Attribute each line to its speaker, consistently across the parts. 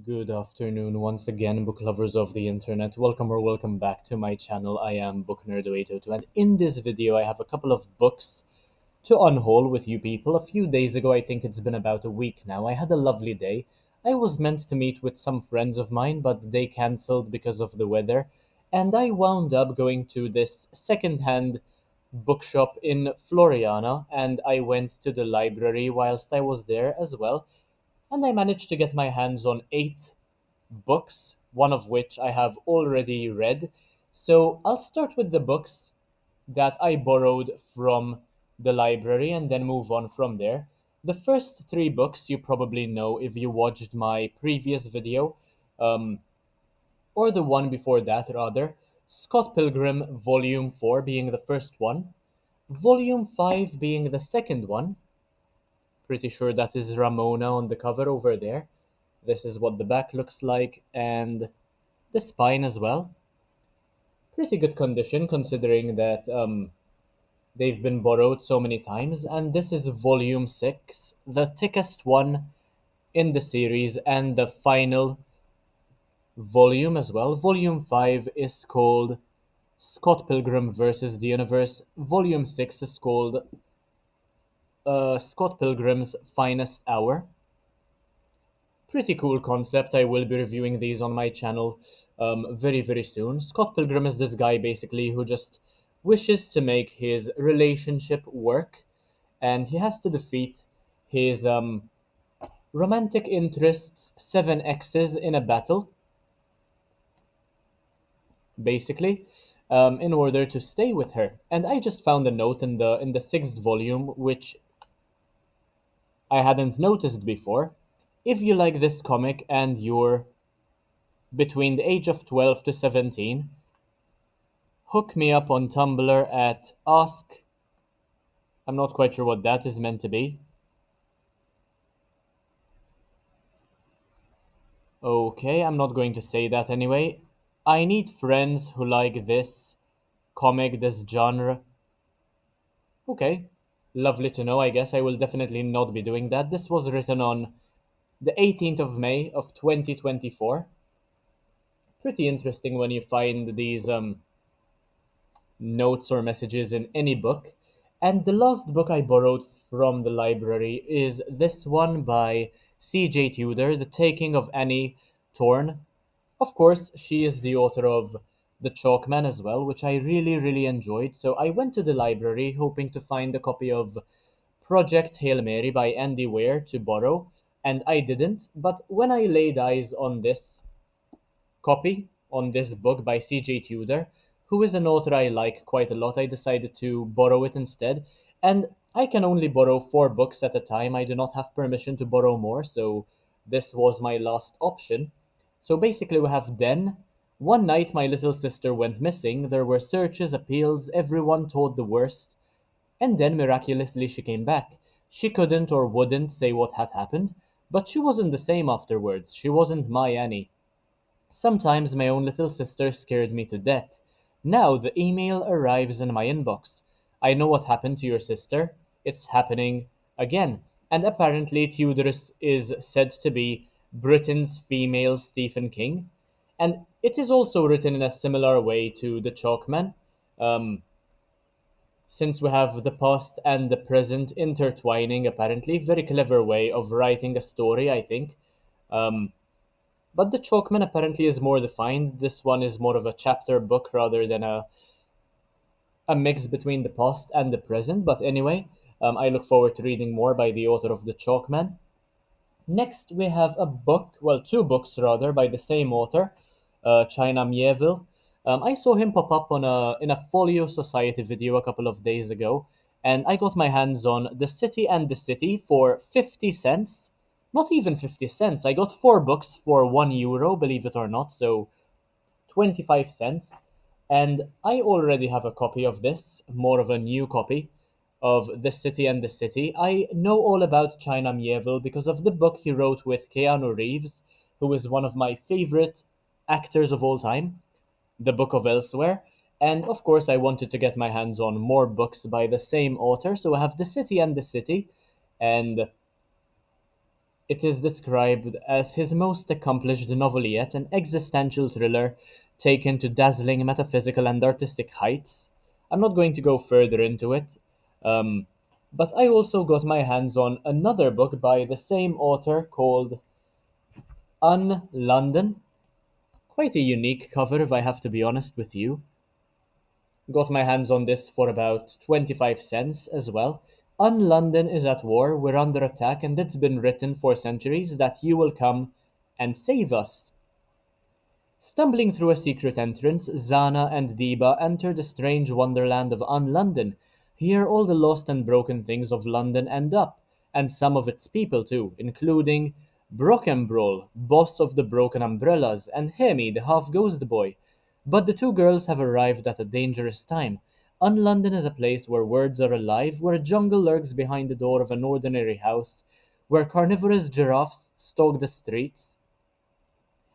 Speaker 1: Good afternoon once again, book lovers of the internet. Welcome back to my channel. I am booknerd0802, and in this video I have a couple of books to unhaul with you people. A few days ago, I think it's been about a week now, I had a lovely day. I was meant to meet with some friends of mine, but they cancelled because of the weather, and I wound up going to this second-hand bookshop in Floriana, and I went to the library whilst I was there as well, and I managed to get my hands on 8 books, one of which I have already read. So I'll start with the books that I borrowed from the library and then move on from there. The first 3 books you probably know if you watched my previous video, um, or the one before that rather. Scott Pilgrim Volume 4 being the first one, Volume 5 being the second one. Pretty sure that is Ramona on the cover over there. This is what the back looks like, and the spine as well. Pretty good condition considering that they've been borrowed so many times. And this is volume 6, the thickest one in the series, and the final volume as well. Volume 5 is called Scott Pilgrim versus the Universe. Volume 6 is called Scott Pilgrim's Finest Hour. Pretty cool concept. I will be reviewing these on my channel very soon. Scott Pilgrim is this guy basically who just wishes to make his relationship work, and he has to defeat his romantic interests 7 exes in a battle, basically, in order to stay with her. And I just found a note in the 6th volume which I hadn't noticed before. If you like this comic and you're between the age of 12 to 17, hook me up on Tumblr at ask. I'm not quite sure what that is meant to be. Okay, I'm not going to say that anyway. I need friends who like this comic, this genre. Okay, lovely to know. I guess I will definitely not be doing that. This was written on the 18th of May of 2024. Pretty interesting when you find these notes or messages in any book. And the last book I borrowed from the library is this one by C.J. Tudor, The Taking of Annie Torn. Of course, she is the author of The Chalkman as well, which I really enjoyed. So I went to the library hoping to find a copy of Project Hail Mary by Andy Weir to borrow, and I didn't. But when I laid eyes on this copy, on this book by C.J. Tudor, who is an author I like quite a lot, I decided to borrow it instead. And I can only borrow 4 books at a time. I do not have permission to borrow more, so this was my last option. So basically we have Den. One night my little sister went missing. There were searches, appeals, everyone thought the worst. And then miraculously she came back. She couldn't or wouldn't say what had happened, but she wasn't the same afterwards. She wasn't my Annie. Sometimes my own little sister scared me to death. Now the email arrives in my inbox. I know what happened to your sister. It's happening again. And apparently Tudor is said to be Britain's female Stephen King. And it is also written in a similar way to The Chalkman. Um, since we have the past and the present intertwining, apparently. Very clever way of writing a story, I think. Um, but the Chalkman apparently is more defined. This one is more of a chapter book rather than a mix between the past and the present. But anyway, I look forward to reading more by the author of the Chalkman. Next, we have a book, well, 2 books rather, by the same author, China Mieville. I saw him pop up on in a Folio Society video a couple of days ago, and I got my hands on The City and the City for 50 cents. Not even 50 cents. I got 4 books for €1, believe it or not, so 25 cents. And I already have a copy of this, more of a new copy of The City and the City. I know all about China Mieville because of the book he wrote with Keanu Reeves, who is one of my favorite actors of all time, The Book of Elsewhere. And of course, I wanted to get my hands on more books by the same author, so I have The City and the City, and It is described as his most accomplished novel yet, an existential thriller taken to dazzling metaphysical and artistic heights. I'm not going to go further into it, um, but I also got my hands on another book by the same author called London. Quite a unique cover, if I have to be honest with you. Got my hands on this for about 25 cents as well. London is at war, we're under attack, and it's been written for centuries that you will come and save us. Stumbling through a secret entrance, Zana and Deba enter the strange wonderland of London. Here all the lost and broken things of London end up, and some of its people too, including Brockenbrawl, boss of the Broken Umbrellas, and Hemi, the half-ghost boy. But the two girls have arrived at a dangerous time. London is a place where words are alive, where a jungle lurks behind the door of an ordinary house, where carnivorous giraffes stalk the streets,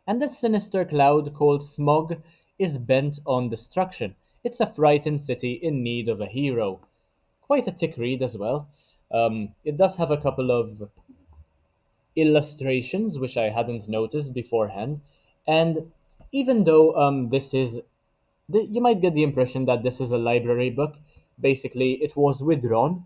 Speaker 1: and a sinister cloud called Smog is bent on destruction. It's a frightened city in need of a hero. Quite a thick read as well. It does have a couple of illustrations which I hadn't noticed beforehand, and even though you might get the impression that this is a library book. Basically, it was withdrawn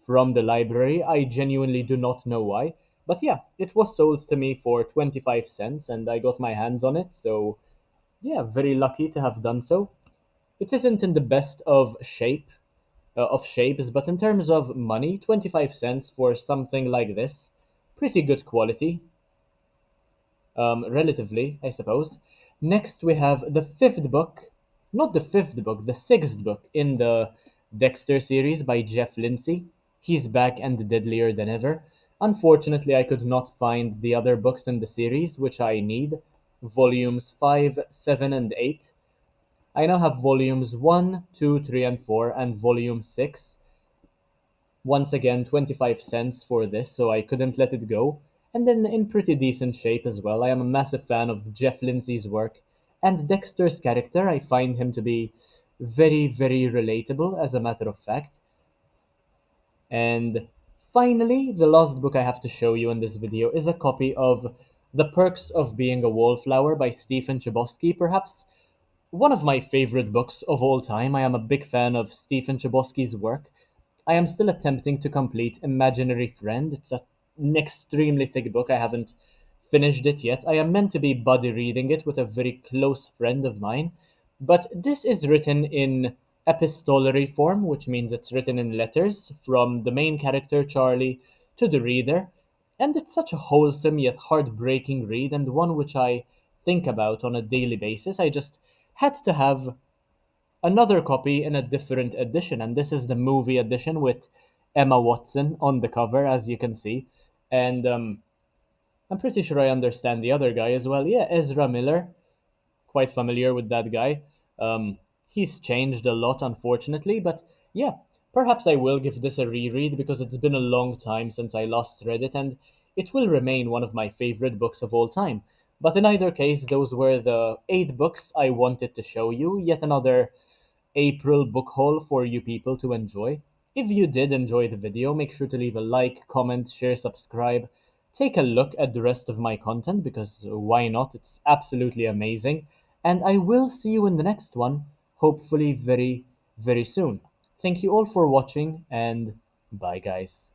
Speaker 1: from the library. I genuinely do not know why. But yeah, it was sold to me for 25 cents and I got my hands on it, so yeah, very lucky to have done so. It isn't in the best of shapes, but in terms of money, 25 cents for something like this, pretty good quality, relatively, I suppose. Next, we have the fifth book, not the fifth book, the sixth book in the Dexter series by Jeff Lindsay. He's back and deadlier than ever. Unfortunately, I could not find the other books in the series, which I need, volumes 5, 7, and 8. I now have volumes 1, 2, 3, and 4, and volume 6. Once again, 25 cents for this, so I couldn't let it go. And then in pretty decent shape as well. I am a massive fan of Jeff Lindsay's work, and Dexter's character, I find him to be very, very relatable, as a matter of fact. And finally, the last book I have to show you in this video is a copy of The Perks of Being a Wallflower by Stephen Chbosky, perhaps one of my favorite books of all time. I am a big fan of Stephen Chbosky's work. I am still attempting to complete Imaginary Friend. It's an extremely thick book. I haven't finished it yet. I am meant to be buddy reading it with a very close friend of mine, but this is written in epistolary form, which means it's written in letters from the main character Charlie to the reader, and it's such a wholesome yet heartbreaking read, and one which I think about on a daily basis. I just had to have another copy in a different edition, and this is the movie edition with Emma Watson on the cover, as you can see. And I'm pretty sure I understand the other guy as well. Yeah, Ezra Miller, quite familiar with that guy. He's changed a lot, unfortunately, but yeah, perhaps I will give this a reread because it's been a long time since I last read it, and it will remain one of my favorite books of all time. But in either case, those were the 8 books I wanted to show you. Yet another April book haul for you people to enjoy. If you did enjoy the video, make sure to leave a like, comment, share, subscribe. Take a look at the rest of my content because why not? It's absolutely amazing. And I will see you in the next one, hopefully very, very soon. Thank you all for watching and bye guys.